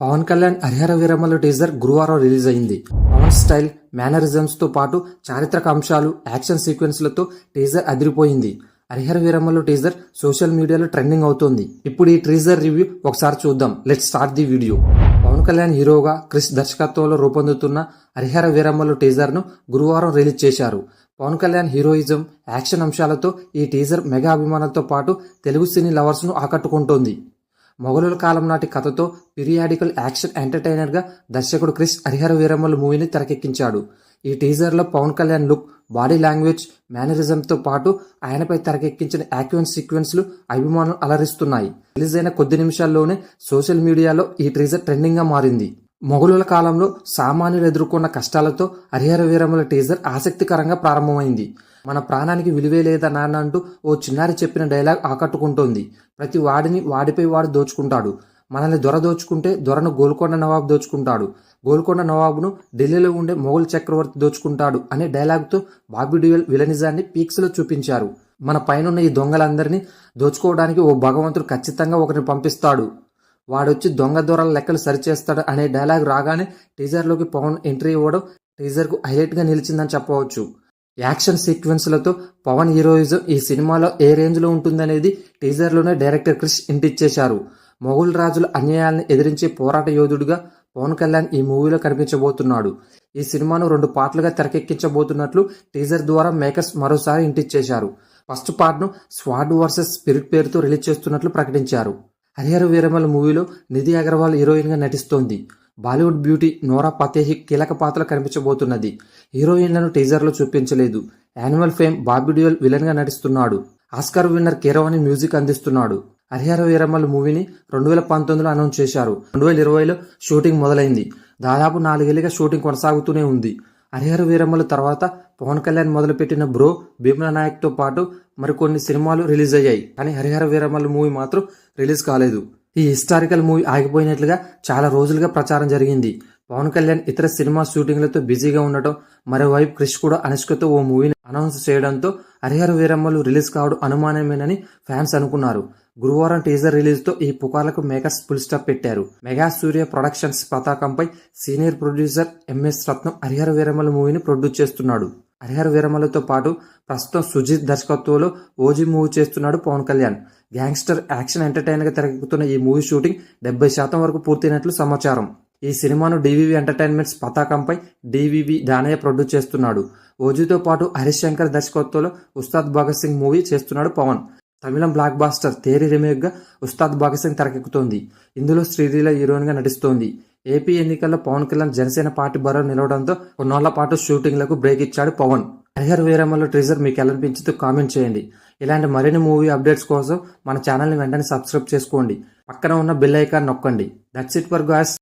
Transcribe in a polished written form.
Pawan Kalyan Harihara Veeramallu teaser గురువారం release అయింది. Pawan style, mannerisms తో పాటు చారిత్రక అంశాలు, యాక్షన్ సీక్వెన్స్లతో టీజర్ అదిరిపోయింది. హరిహర వీరమల్లు టీజర్ సోషల్ మీడియాలో ట్రెండింగ్ అవుతోంది. ఇప్పుడు ఈ టీజర్ రివ్యూ ఒకసారి చూద్దాం. Let's start the video. Pawan Kalyan హీరోగా, క్రిష్ దర్శకత్వంలో రూపొందుతున్న హరిహర వీరమల్లు టీజర్ ను గురువారం రిలీజ్ చేశారు. పవన్ కళ్యాణ్ హీరోయిజం, యాక్షన్ అంశాలతో ఈ టీజర్ మెగా అభిమానులతో పాటు తెలుగు సినీ లవర్స్ ను ఆకట్టుకుంటోంది. మొఘలుల కాలం నాటి కథతో పీరియాడికల్ యాక్షన్ ఎంటర్టైనర్ గా దర్శకుడు క్రిష్ హరిహర వీరమల్లు మూవీని తెరకెక్కించాడు. ఈ టీజర్ లో Pawan Kalyan look, body language, మేనరిజంతో పాటు ఆయనపై తెరకెక్కించిన యాక్షన్ సీక్వెన్స్లు అభిమానులు అలరిస్తున్నాయి. రిలీజ్ అయిన కొద్ది నిమిషాల్లోనే సోషల్ మీడియాలో ఈ టీజర్ ట్రెండింగ్ గా మారింది. మొఘలుల కాలంలో సామాన్యులు ఎదుర్కొన్న కష్టాలతో హరిహర వీరమల్లు టీజర్ ఆసక్తికరంగా ప్రారంభమైంది. మన ప్రాణానికి విలువే లేదా నాన్న అంటూ ఓ చిన్నారి చెప్పిన డైలాగ్ ఆకట్టుకుంటోంది. ప్రతి వాడిని వాడిపై వాడు దోచుకుంటాడు. మనల్ని దొర దోచుకుంటే దొరను గోల్కొండ నవాబు దోచుకుంటాడు. గోల్కొండ నవాబును ఢిల్లీలో ఉండే మొఘల్ చక్రవర్తి దోచుకుంటాడు అనే డైలాగ్తో బాబీ డియోల్ విలనిజాన్ని పీక్స్ లో చూపించారు. మన పైనున్న ఈ దొంగలందరినీ దోచుకోవడానికి ఓ భగవంతుడు ఖచ్చితంగా ఒకరిని పంపిస్తాడు. వాడొచ్చి దొంగ దొరల లెక్కలు సరిచేస్తాడు అనే డైలాగ్ రాగానే టీజర్లోకి పవన్ ఎంట్రీ ఇవ్వడం టీజర్కు హైలైట్గా నిలిచిందని చెప్పవచ్చు. యాక్షన్ సీక్వెన్స్లతో పవన్ హీరోయిజం ఈ సినిమాలో ఏ రేంజ్లో ఉంటుందనేది టీజర్లోనే డైరెక్టర్ క్రిష్ ఇంటిచ్చేశారు. మొఘల్ రాజుల అన్యాయాలను ఎదిరించే పోరాట యోధుడిగా పవన్ కళ్యాణ్ ఈ మూవీలో కనిపించబోతున్నాడు. ఈ సినిమాను 2 పార్ట్లుగా తెరకెక్కించబోతున్నట్లు టీజర్ ద్వారా మేకర్స్ మరోసారి ఇంటిచ్చేశారు. ఫస్ట్ పార్ట్ను స్వాడ్ వర్సెస్ స్పిరిట్ పేరుతో రిలీజ్ చేస్తున్నట్లు ప్రకటించారు. హరిహర వీరమల్లు మూవీలో నిధి అగర్వాల్ హీరోయిన్గా నటిస్తోంది. బాలీవుడ్ బ్యూటీ నోరా ఫతేహి కీలక పాత్రలో కనిపించబోతున్నది. హీరోయిన్లను టీజర్లో చూపించలేదు. యానిమల్ ఫేమ్ బాబీ డియోల్ విలన్గా నటిస్తున్నాడు. ఆస్కార్ విన్నర్ కీరవాణి మ్యూజిక్ అందిస్తున్నాడు. హరిహర వీరమల్లు మూవీని 2019లో అనౌన్స్ చేశారు. 2020లో షూటింగ్ మొదలైంది. దాదాపు 4 ఏళ్లుగా షూటింగ్ కొనసాగుతూనే ఉంది. హరిహర వీరమల్లు తర్వాత పవన్ కళ్యాణ్ మొదలుపెట్టిన బ్రో, భీమ్లా నాయక్తో పాటు మరికొన్ని సినిమాలు రిలీజ్ అయ్యాయి. కానీ హరిహర వీరమల్లు మూవీ మాత్రం రిలీజ్ కాలేదు. ఈ హిస్టారికల్ మూవీ ఆగిపోయినట్లుగా చాలా రోజులుగా ప్రచారం జరిగింది. పవన్ కళ్యాణ్ ఇతర సినిమా షూటింగ్లతో బిజీగా ఉండటం, మరోవైపు క్రిష్ కూడా అనుష్కతో ఓ మూవీని అనౌన్స్ చేయడంతో హరిహర వీరమల్లు రిలీజ్ కావడం అనుమానమేనని ఫ్యాన్స్ అనుకున్నారు. గురువారం టీజర్ రిలీజ్ తో ఈ పుకార్లకు మేకర్స్ ఫుల్ స్టాప్ పెట్టారు. మెగా సూర్య ప్రొడక్షన్స్ పతాకంపై సీనియర్ ప్రొడ్యూసర్ ఎంఎస్ రత్నం హరిహర వీరమల్లు మూవీని ప్రొడ్యూస్ చేస్తున్నాడు. హరిహర వీరమల్లుతో పాటు ప్రస్తుతం సుజిత్ దర్శకత్వంలో ఓజీ మూవీ చేస్తున్నాడు Pawan Kalyan. Gangster action entertainer గా తెరకెక్కుతున్న ఈ మూవీ షూటింగ్ 70% వరకు పూర్తయినట్లు సమాచారం. ఈ సినిమాను డివివి ఎంటర్టైన్మెంట్స్ పతాకంపై డివివి దానయ్య ప్రొడ్యూస్ చేస్తున్నాడు. ఓజీతో పాటు హరీష్ శంకర్ దర్శకత్వంలో ఉస్తాద్ భగత్ సింగ్ మూవీ చేస్తున్నాడు పవన్. తమిళం బ్లాక్ బాస్టర్ తేరి రీమేక్ గా ఉస్తాద్ భగత్ సింగ్ తెరకెక్కుతోంది. ఇందులో శ్రీలీల హీరోయిన్ గా నటిస్తోంది. ఏపీ ఎన్నికల్లో పవన్ కళ్యాణ్ జనసేన పార్టీ బరిలో నిలవడంతో కొన్నాళ్ల పాటు షూటింగ్లకు బ్రేక్ ఇచ్చాడు పవన్. హరిహర వీరమల్లు టీజర్ మీకు ఎలా అనిపించిందో కామెంట్ చేయండి. ఇలాంటి మరిన్ని మూవీ అప్డేట్స్ కోసం మన ఛానల్ని వెంటనే సబ్స్క్రైబ్ చేసుకోండి. పక్కన ఉన్న బెల్ ఐకాన్ నొక్కండి. That's it for guys.